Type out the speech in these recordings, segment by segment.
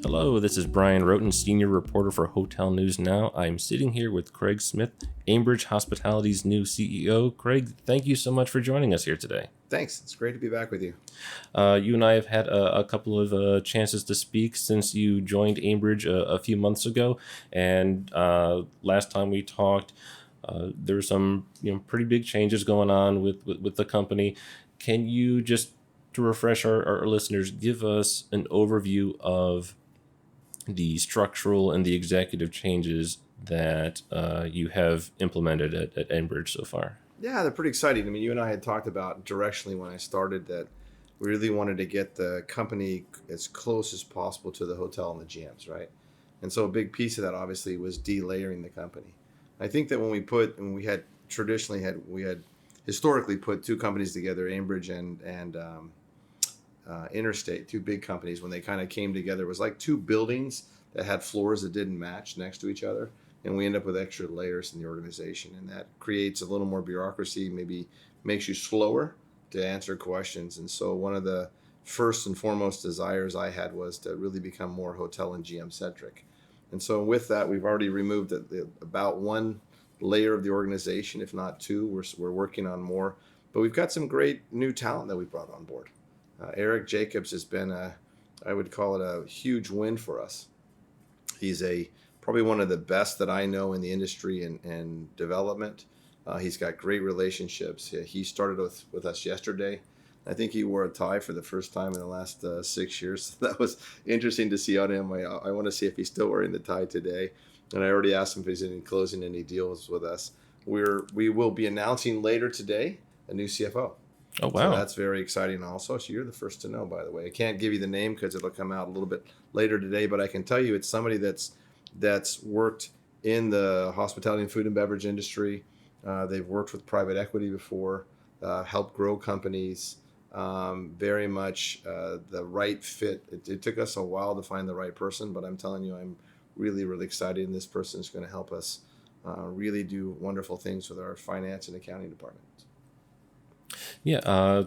Hello, this is Brian Roten, senior reporter for Hotel News Now. I'm sitting here with Craig Smith, Aimbridge Hospitality's new CEO. Craig, thank you so much for joining us here today. Thanks. It's great to be back with you. You and I have had a couple of chances to speak since you joined Aimbridge a few months ago, and last time we talked, there were some pretty big changes going on with the company. Can you just, to refresh our listeners, give us an overview of the structural and the executive changes that you have implemented at Aimbridge so far? Yeah, they're pretty exciting. I mean, you and I had talked about directionally when I started that we really wanted to get the company as close as possible to the hotel and the GMs, right? And so a big piece of that obviously was delayering the company. I think that when we had historically put two companies together, Aimbridge and Interstate, two big companies, when they kind of came together, it was like two buildings that had floors that didn't match next to each other. And we end up with extra layers in the organization. And that creates a little more bureaucracy, maybe makes you slower to answer questions. And so one of the first and foremost desires I had was to really become more hotel and GM centric. And so with that, we've already removed about one layer of the organization, if not two. We're working on more. But we've got some great new talent that we brought on board. Eric Jacobs has been I would call it a huge win for us. He's probably one of the best that I know in the industry and development. He's got great relationships. He started with us yesterday. I think he wore a tie for the first time in the last 6 years. That was interesting to see on him. I want to see if he's still wearing the tie today. And I already asked him if he's closing any deals with us. We will be announcing later today a new CFO. Oh, wow. So that's very exciting also. So you're the first to know, by the way. I can't give you the name because it'll come out a little bit later today, but I can tell you it's somebody that's worked in the hospitality and food and beverage industry. They've worked with private equity before, helped grow companies, very much the right fit. It took us a while to find the right person, but I'm telling you, I'm really, really excited, and this person is going to help us really do wonderful things with our finance and accounting department. Yeah,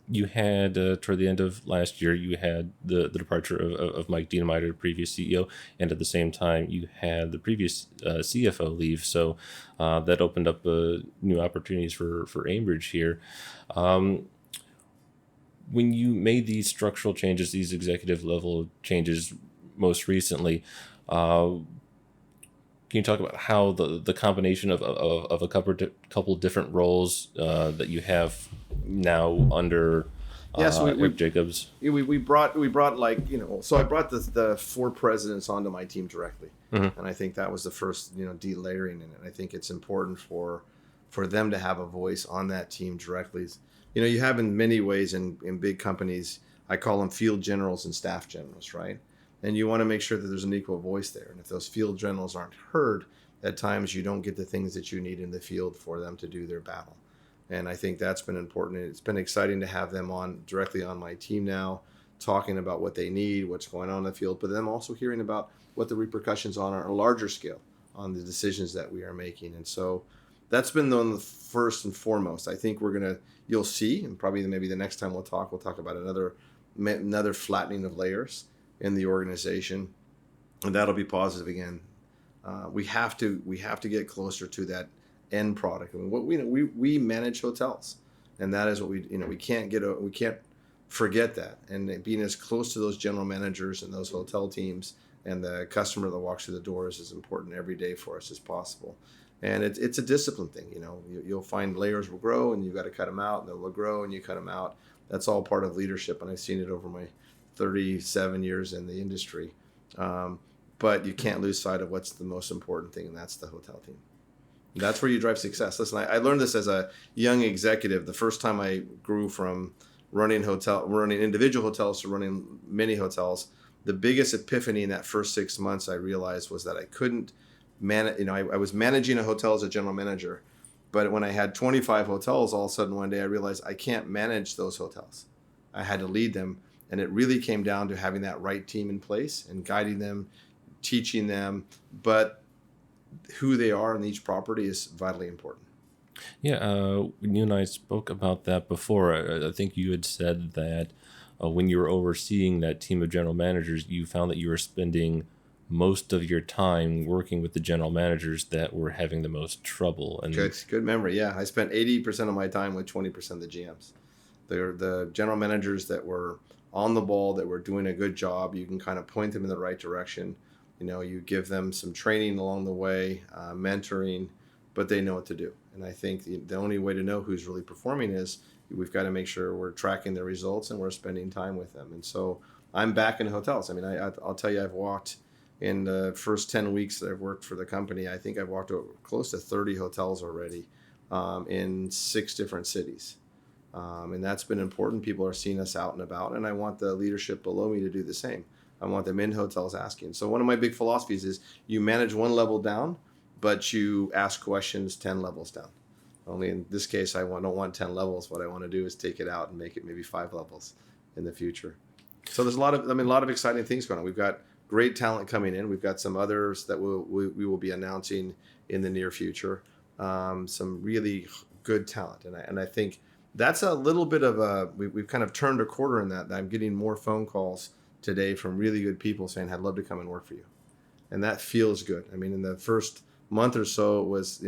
you had, toward the end of last year, you had the departure of Mike Dienemeier, the previous CEO, and at the same time, you had the previous CFO leave. So that opened up new opportunities for Aimbridge here. When you made these structural changes, these executive level changes most recently, can you talk about how the combination of a couple different roles that you have now under Eric Jacobs? We brought so I brought the four presidents onto my team directly, and I think that was the first delayering in it. I think it's important for them to have a voice on that team directly. You have in many ways in big companies, I call them field generals and staff generals, right? And you want to make sure that there's an equal voice there. And if those field generals aren't heard, at times you don't get the things that you need in the field for them to do their battle. And I think that's been important. It's been exciting to have them directly on my team now, talking about what they need, what's going on in the field, but then also hearing about what the repercussions on a larger scale on the decisions that we are making. And so that's been the first and foremost. I think you'll see, and probably maybe the next time we'll talk about another flattening of layers in the organization, and that'll be positive again. We have to get closer to that end product. I mean, we manage hotels, and that is what we can't forget that. And being as close to those general managers and those hotel teams and the customer that walks through the doors is important every day for us as possible. And it's a discipline thing. You'll find layers will grow, and you've got to cut them out, and they'll grow, and you cut them out. That's all part of leadership, and I've seen it over my 37 years in the industry. But you can't lose sight of what's the most important thing, and that's the hotel team. And that's where you drive success. Listen, I learned this as a young executive. The first time I grew from running individual hotels to running many hotels, the biggest epiphany in that first 6 months I realized was that I couldn't manage. I was managing a hotel as a general manager, but when I had 25 hotels, all of a sudden one day I realized I can't manage those hotels. I had to lead them. And it really came down to having that right team in place and guiding them, teaching them, but who they are in each property is vitally important. Yeah, you and I spoke about that before. I think you had said that when you were overseeing that team of general managers, you found that you were spending most of your time working with the general managers that were having the most trouble. And Good memory. Yeah, I spent 80% of my time with 20% of the GMs. They're the general managers that were on the ball, that were doing a good job. You can kind of point them in the right direction. You give them some training along the way, mentoring, but they know what to do. And I think the only way to know who's really performing is we've got to make sure we're tracking their results and we're spending time with them. And so I'm back in hotels. I mean, I'll tell you, I've walked in the first 10 weeks that I've worked for the company. I think I've walked over close to 30 hotels already in 6 different cities. And that's been important. People are seeing us out and about, and I want the leadership below me to do the same. I want them in hotels asking. So one of my big philosophies is you manage 1 level down, but you ask questions 10 levels down. Only in this case, don't want 10 levels. What I want to do is take it out and make it maybe 5 levels in the future. So there's a lot of exciting things going on. We've got great talent coming in. We've got some others that we will be announcing in the near future. Some really good talent, and I think that's a little bit of we've kind of turned a quarter in that. I'm getting more phone calls today from really good people saying, I'd love to come and work for you. And that feels good. I mean, in the first month or so, it was,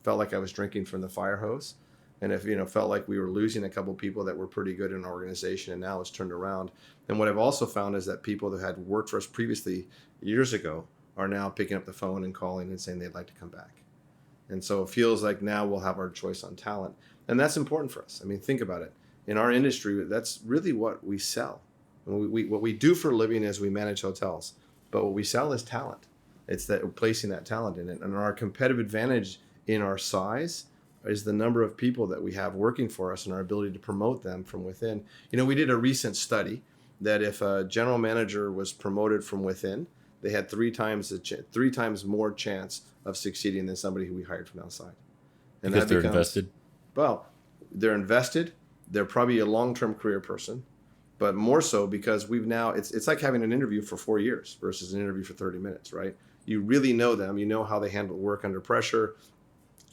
felt like I was drinking from the fire hose. And felt like we were losing a couple of people that were pretty good in our organization, and now it's turned around. And what I've also found is that people that had worked for us previously years ago are now picking up the phone and calling and saying they'd like to come back. And so it feels like now we'll have our choice on talent. And that's important for us. I mean, think about it. In our industry, that's really what we sell. What we do for a living is we manage hotels. But what we sell is talent. It's that placing that talent in it. And our competitive advantage in our size is the number of people that we have working for us and our ability to promote them from within. We did a recent study that if a general manager was promoted from within, they had 3 times more chance of succeeding than somebody who we hired from outside. And because they're invested? Well, they're invested. They're probably a long-term career person, but more so because it's like having an interview for 4 years versus an interview for 30 minutes, right? You really know them. You know how they handle work under pressure.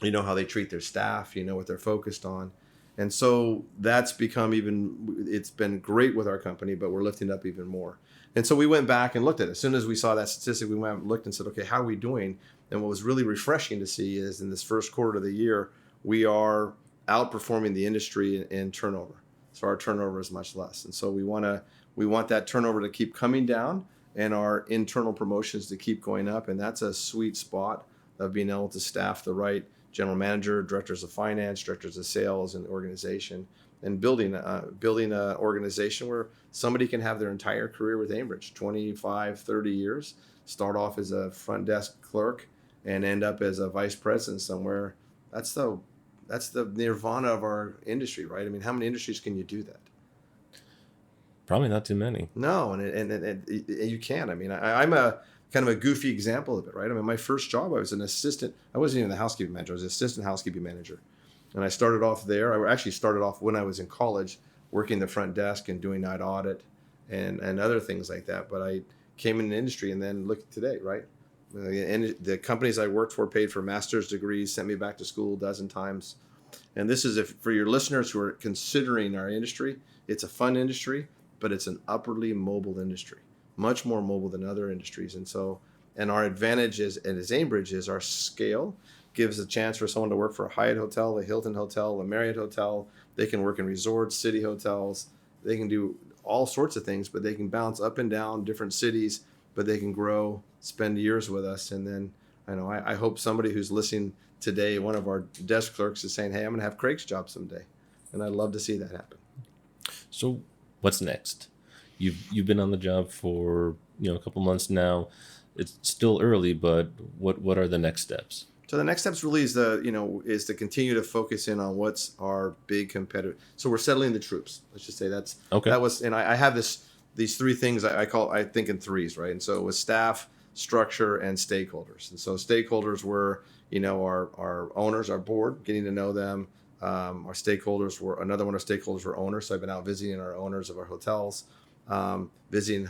You know how they treat their staff. You know what they're focused on. And so that's it's been great with our company, but we're lifting up even more. And so we went back and looked at it. As soon as we saw that statistic, we went and looked and said, okay, how are we doing? And what was really refreshing to see is in this first quarter of the year, we are outperforming the industry in turnover. So our turnover is much less. And so we want that turnover to keep coming down and our internal promotions to keep going up. And that's a sweet spot of being able to staff the right general manager, directors of finance, directors of sales, and organization, and building an organization where somebody can have their entire career with Aimbridge, 25, 30 years, start off as a front desk clerk and end up as a vice president somewhere. That's the nirvana of our industry, right? I mean, how many industries can you do that? Probably not too many. No, and you can. I mean, I'm a kind of a goofy example of it, right? I mean, my first job, I was an assistant. I wasn't even the housekeeping manager. I was an assistant housekeeping manager. And I started off there. I actually started off when I was in college working the front desk and doing night audit and other things like that. But I came in the industry and then look at today, right? And the companies I worked for paid for master's degrees, sent me back to school a dozen times. And this is for your listeners who are considering our industry, it's a fun industry, but it's an upwardly mobile industry, much more mobile than other industries. And our advantage as Aimbridge is our scale gives a chance for someone to work for a Hyatt hotel, a Hilton hotel, a Marriott hotel. They can work in resorts, city hotels. They can do all sorts of things, but they can bounce up and down different cities, but they can grow, spend years with us. And then I hope somebody who's listening today, one of our desk clerks is saying, hey, I'm going to have Craig's job someday. And I'd love to see that happen. So what's next? You've been on the job for a couple months now. It's still early, but what are the next steps? So the next steps really is to continue to focus in on what's our big competitor. So we're settling the troops. Let's just say that's okay. That was, and I have these 3 things I think in threes, right? And so it was staff, structure, and stakeholders. And so stakeholders were our owners, our board, getting to know them. Our stakeholders were another one of our stakeholders were owners. So I've been out visiting our owners of our hotels, visiting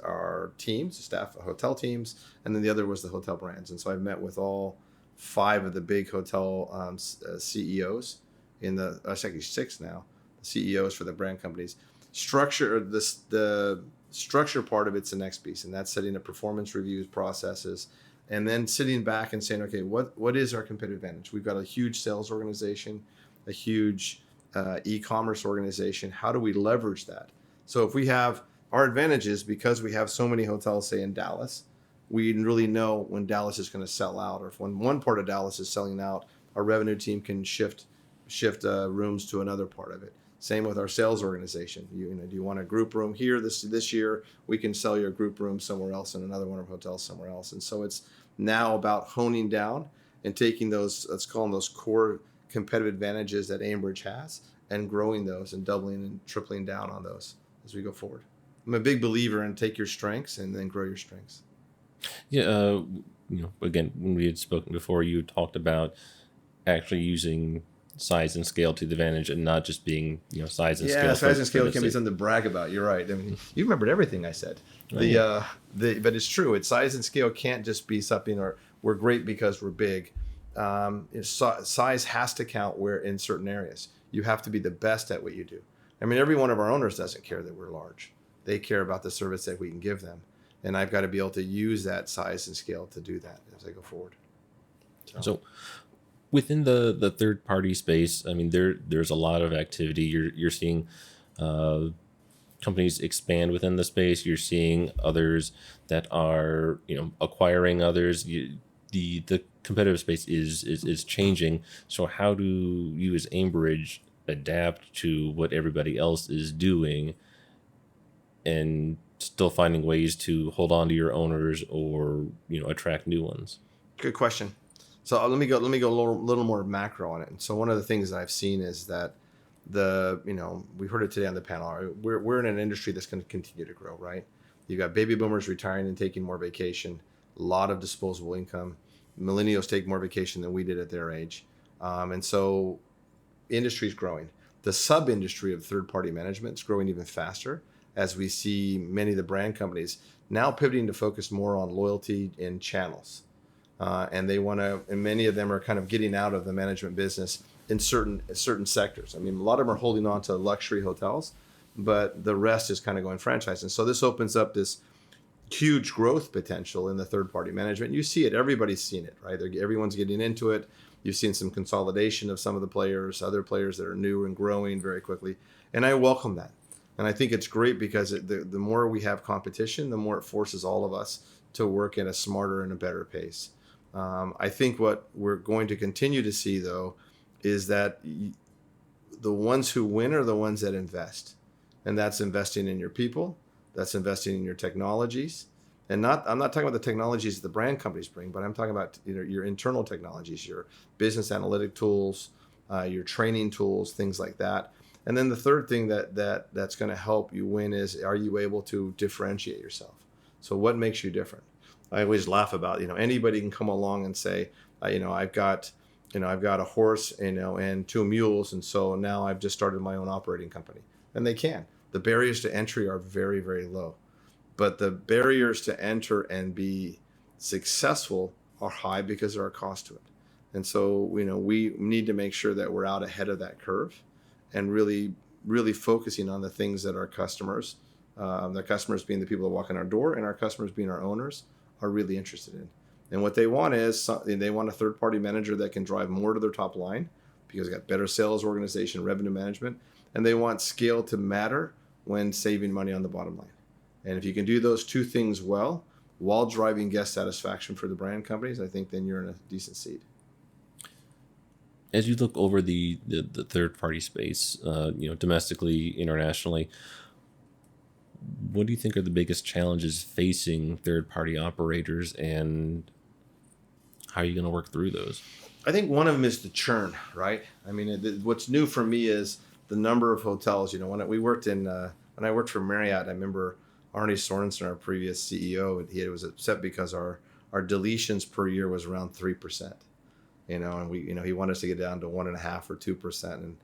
our teams, staff, hotel teams, and then the other was the hotel brands. And so I've met with all 5 of the big hotel CEOs actually 6 now, CEOs for the brand companies. Structure this the structure part of it's the next piece, and that's setting up performance reviews, processes, and then sitting back and saying, okay, what is our competitive advantage? We've got a huge sales organization, a huge e-commerce organization. How do we leverage that? So if we have our advantages, because we have so many hotels, say in Dallas, we really know when Dallas is going to sell out, or if when one part of Dallas is selling out, our revenue team can shift rooms to another part of it. Same with our sales organization. Do you want a group room here this year? We can sell your group room somewhere else in another one of our hotels somewhere else. And so it's now about honing down and taking those, let's call them those core competitive advantages that Aimbridge has, and growing those and doubling and tripling down on those as we go forward. I'm a big believer in take your strengths and then grow your strengths. Yeah, again, when we had spoken before, you talked about actually using size and scale to the advantage, and not just being, size and scale. Yeah, size and scale can be something to brag about. You're right. I mean, you remembered everything I said. But it's true. It's size and scale can't just be something, or we're great because we're big. Size has to count where in certain areas. You have to be the best at what you do. I mean, every one of our owners doesn't care that we're large. They care about the service that we can give them. And I've got to be able to use that size and scale to do that as I go forward. So within the third party space, I mean, there's a lot of activity. You're seeing companies expand within the space. You're seeing others that are acquiring others. The competitive space is changing. So how do you as Aimbridge adapt to what everybody else is doing, and still finding ways to hold on to your owners, or attract new ones? Good question. So let me go a little more macro on it. And so one of the things that I've seen is that we heard it today on the panel. We're in an industry that's going to continue to grow, right? You've got baby boomers retiring and taking more vacation, a lot of disposable income. Millennials take more vacation than we did at their age. And so industry is growing. The sub-industry of third-party management is growing even faster, as we see many of the brand companies now pivoting to focus more on loyalty in channels. And many of them are kind of getting out of the management business in certain sectors. I mean, a lot of them are holding on to luxury hotels, but the rest is kind of going franchise. And so this opens up this huge growth potential in the third-party management. You see it, everybody's seen it, right? Everyone's getting into it. You've seen some consolidation of some of the players, other players that are new and growing very quickly. And I welcome that. And I think it's great because the more we have competition, the more it forces all of us to work at a smarter and a better pace. I think what we're going to continue to see, though, is that the ones who win are the ones that invest. And that's investing in your people. That's investing in your technologies. And I'm not talking about the technologies that the brand companies bring, but I'm talking about your internal technologies, your business analytic tools, your training tools, things like that. And then the third thing that's going to help you win is, are you able to differentiate yourself? So what makes you different? I always laugh about, anybody can come along and say, I've got a horse, and 2 mules. And so now I've just started my own operating company. And they can. The barriers to entry are very, very low, but the barriers to enter and be successful are high because there are costs to it. And so, we need to make sure that we're out ahead of that curve, and really, really focusing on the things that our customers, the customers being the people that walk in our door, and our customers being our owners, are really interested in. And what they want is, they want a third-party manager that can drive more to their top line, because they've got better sales organization, revenue management, and they want scale to matter when saving money on the bottom line. And if you can do those two things well, while driving guest satisfaction for the brand companies, I think then you're in a decent seat. As you look over the third party space, domestically, internationally, what do you think are the biggest challenges facing third party operators, and how are you going to work through those? I think one of them is the churn, right? I mean, what's new for me is the number of hotels. When I worked for Marriott, I remember Arne Sorensen, our previous CEO, he was upset because our deletions per year was around 3%. And he wanted us to get down to 1.5 or 2%. And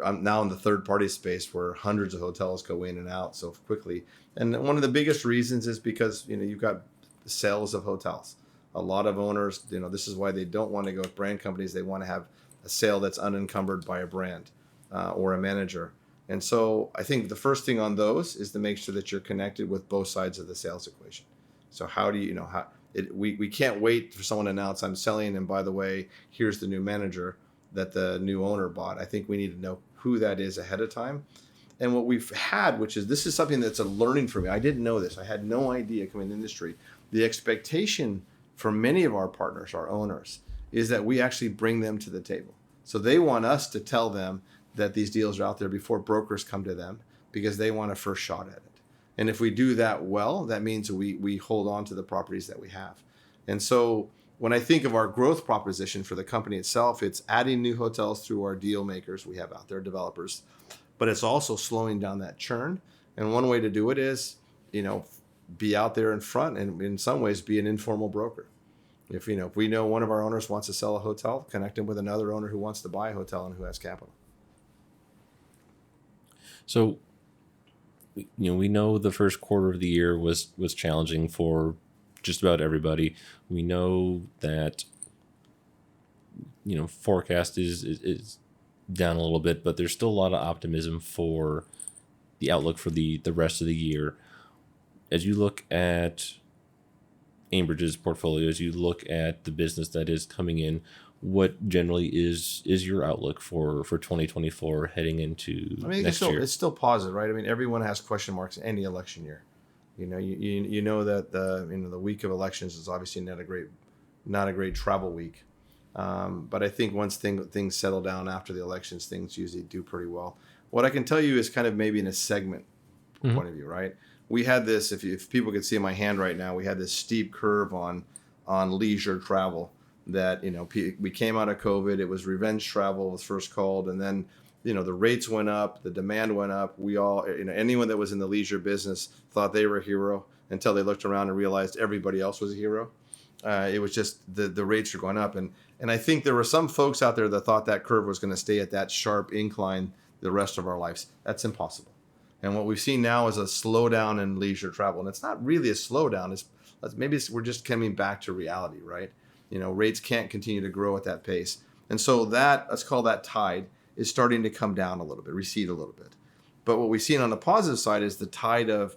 I'm now in the third party space where hundreds of hotels go in and out so quickly. And one of the biggest reasons is because you've got sales of hotels. A lot of owners, this is why they don't want to go with brand companies. They want to have a sale that's unencumbered by a brand or a manager. And so I think the first thing on those is to make sure that you're connected with both sides of the sales equation. So how do you know how we can't wait for someone to announce I'm selling, and by the way, here's the new manager that the new owner bought. I think we need to know who that is ahead of time. And what we've had, which is, this is something that's a learning for me. I didn't know this. I had no idea coming in the industry. The expectation for many of our partners, our owners, is that we actually bring them to the table. So they want us to tell them that these deals are out there before brokers come to them, because they want a first shot at it. And if we do that well, that means we hold on to the properties that we have. And so when I think of our growth proposition for the company itself, it's adding new hotels through our deal makers we have out there, developers, but it's also slowing down that churn. And one way to do it is, be out there in front, and in some ways be an informal broker. If we know one of our owners wants to sell a hotel, connect them with another owner who wants to buy a hotel and who has capital. So, we know the first quarter of the year was challenging for just about everybody. We know that, forecast is down a little bit, but there's still a lot of optimism for the outlook for the rest of the year. As you look at Aimbridge's portfolio, as you look at the business that is coming in, what generally is your outlook for 2024 heading into next year? It's still positive, right? I mean, everyone has question marks in any election year. You know that the week of elections is obviously not a great travel week. But I think once things settle down after the elections, things usually do pretty well. What I can tell you is kind of maybe in a segment point of view, right? We had this, if people could see my hand right now, we had this steep curve on leisure travel that, we came out of COVID. It was revenge travel was first called. And then, the rates went up, the demand went up. We all, anyone that was in the leisure business thought they were a hero until they looked around and realized everybody else was a hero. It was just the rates are going up. And I think there were some folks out there that thought that curve was going to stay at that sharp incline the rest of our lives. That's impossible. And what we've seen now is a slowdown in leisure travel. And it's not really a slowdown. We're just coming back to reality, right? Rates can't continue to grow at that pace. And so let's call that tide, is starting to come down a little bit, recede a little bit. But what we've seen on the positive side is the tide of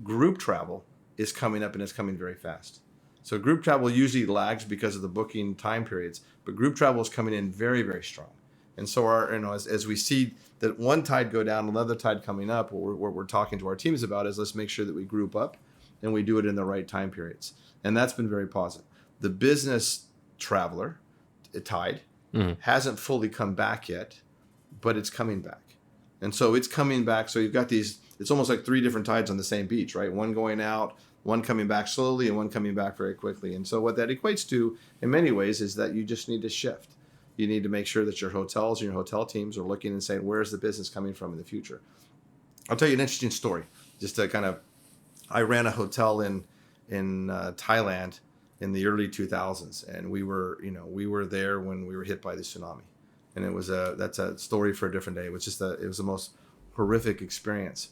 group travel is coming up, and it's coming very fast. So group travel usually lags because of the booking time periods, but group travel is coming in very, very strong. And so as we see that one tide go down, another tide coming up, what we're talking to our teams about is, let's make sure that we group up and we do it in the right time periods. And that's been very positive. The business traveler tide hasn't fully come back yet, but it's coming back. And so it's coming back. So you've got it's almost like three different tides on the same beach, right? One going out, one coming back slowly, and one coming back very quickly. And so what that equates to in many ways is that you just need to shift. You need to make sure that your hotels and your hotel teams are looking and saying, where's the business coming from in the future? I'll tell you an interesting story. Just to I ran a hotel in Thailand in the early 2000s, and we were there when we were hit by the tsunami. And that's a story for a different day. It was the most horrific experience.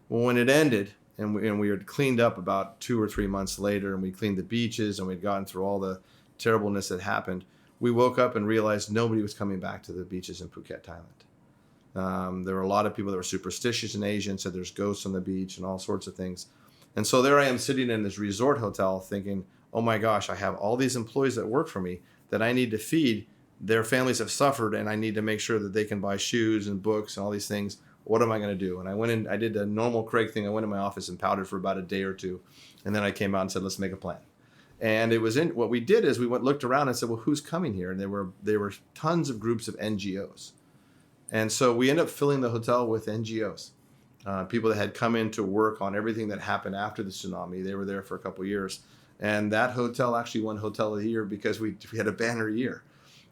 Well, when it ended, and we had cleaned up about 2 or 3 months later, and we cleaned the beaches, and we'd gotten through all the terribleness that happened, we woke up and realized nobody was coming back to the beaches in Phuket, Thailand. There were a lot of people that were superstitious in Asia and said there's ghosts on the beach and all sorts of things. And so there I am sitting in this resort hotel thinking, oh my gosh, I have all these employees that work for me that I need to feed. Their families have suffered, and I need to make sure that they can buy shoes and books and all these things. What am I going to do? And I went in, I did a normal Craig thing. I went in my office and powdered for about a day or two. And then I came out and said, let's make a plan. And what we did is we looked around and said, well, who's coming here? And there were tons of groups of NGOs. And so we ended up filling the hotel with NGOs, people that had come in to work on everything that happened after the tsunami. They were there for a couple of years. And that hotel actually won Hotel of the Year because we had a banner year.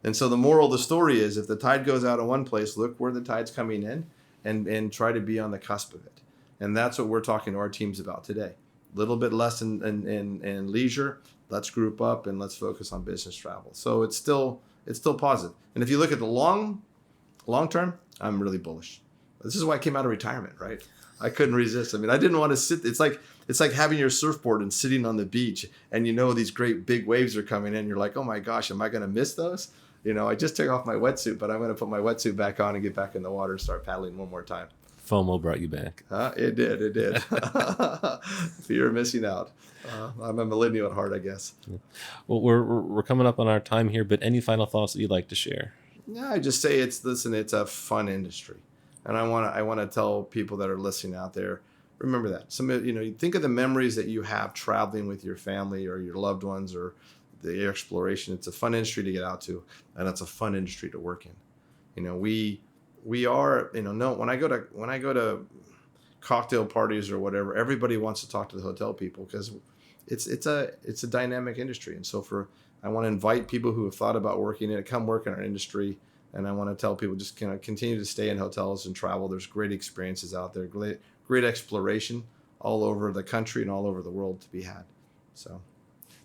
And so the moral of the story is, if the tide goes out in one place, look where the tide's coming in and try to be on the cusp of it. And that's what we're talking to our teams about today. A little bit less in leisure. Let's group up and let's focus on business travel. So it's still positive. And if you look at the long term, I'm really bullish. This is why I came out of retirement, right? I couldn't resist. I mean, I didn't want to sit. It's like having your surfboard and sitting on the beach, and these great big waves are coming in. You're like, oh my gosh, am I going to miss those? I just took off my wetsuit, but I'm going to put my wetsuit back on and get back in the water and start paddling one more time. FOMO brought you back. It did. It did. Fear of missing out. I'm a millennial at heart, I guess. Well, we're coming up on our time here, but any final thoughts that you'd like to share? Yeah, I just say it's a fun industry, and I want to tell people that are listening out there, remember that. You think of the memories that you have traveling with your family or your loved ones or the air exploration. It's a fun industry to get out to, and it's a fun industry to work in. We are, no, when I go to cocktail parties or whatever, everybody wants to talk to the hotel people because it's a dynamic industry. And so I want to invite people who have thought about working in it, come work in our industry. And I want to tell people just continue to stay in hotels and travel. There's great experiences out there, great exploration all over the country and all over the world to be had. So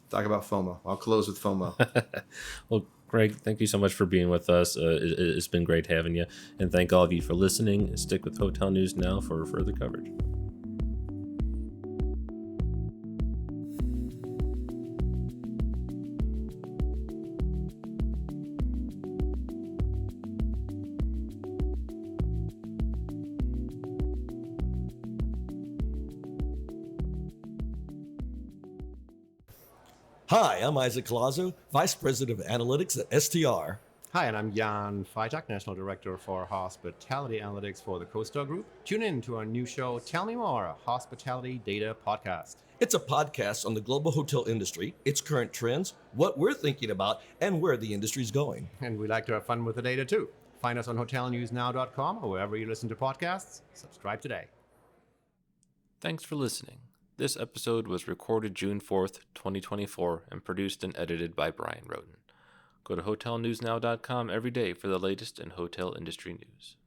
talk about FOMO. I'll close with FOMO. Well, Greg, thank you so much for being with us. It's been great having you. And thank all of you for listening. And stick with Hotel News Now for further coverage. Hi, I'm Isaac Colazo, Vice President of Analytics at STR. Hi, and I'm Jan Freitag, National Director for Hospitality Analytics for the CoStar Group. Tune in to our new show, Tell Me More, a hospitality data podcast. It's a podcast on the global hotel industry, its current trends, what we're thinking about, and where the industry's going. And we like to have fun with the data too. Find us on hotelnewsnow.com or wherever you listen to podcasts. Subscribe today. Thanks for listening. This episode was recorded June 4th, 2024, and produced and edited by Brian Roden. Go to hotelnewsnow.com every day for the latest in hotel industry news.